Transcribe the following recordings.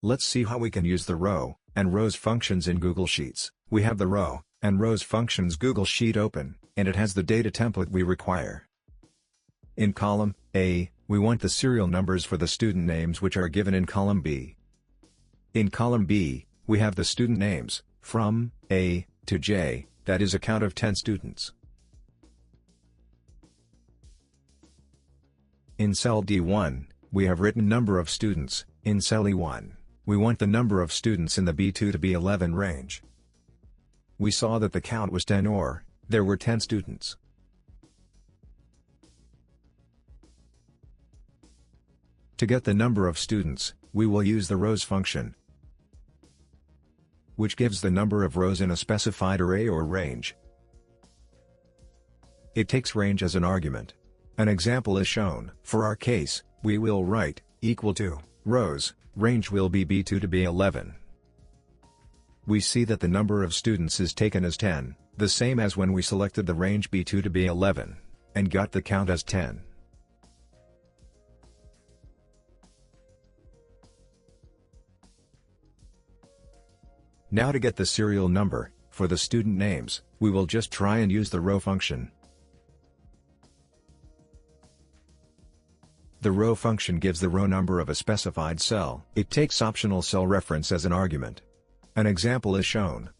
Let's see how we can use the row and rows functions in Google Sheets. We have the row and rows functions Google Sheet open, and it has the data template we require. In column A, we want the serial numbers for the student names which are given in column B. In column B, we have the student names, from A to J, that is a count of 10 students. In cell D1, we have written number of students. In cell E1, we want the number of students in the B2 to B11 range. We saw that the count was 10, or there were 10 students. To get the number of students, we will use the rows function, which gives the number of rows in a specified array or range. It takes range as an argument. An example is shown. For our case, we will write equal to rows, range will be B2 to B11. We see that the number of students is taken as 10, the same as when we selected the range B2 to B11, and got the count as 10. Now to get the serial number, for the student names, we will just try and use the row function. The row function gives the row number of a specified cell. It takes optional cell reference as an argument. An example is shown.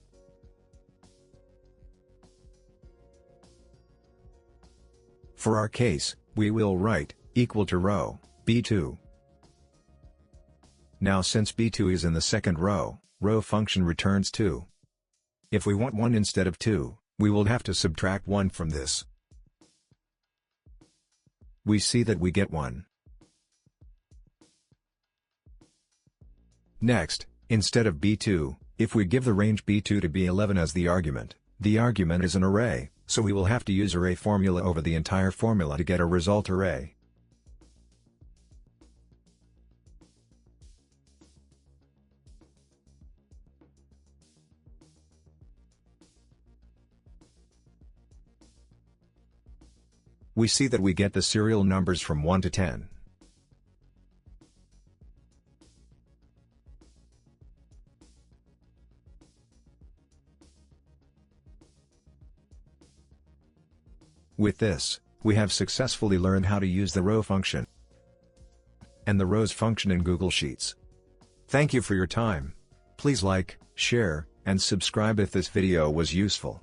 For our case, we will write equal to row B2. Now since B2 is in the second row, row function returns 2. If we want 1 instead of 2, we will have to subtract 1 from this. We see that we get 1. Next, instead of B2, if we give the range B2 to B11 as the argument is an array, so we will have to use array formula over the entire formula to get a result array. We see that we get the serial numbers from 1 to 10. With this, we have successfully learned how to use the row function and the rows function in Google Sheets. Thank you for your time. Please like, share, and subscribe if this video was useful.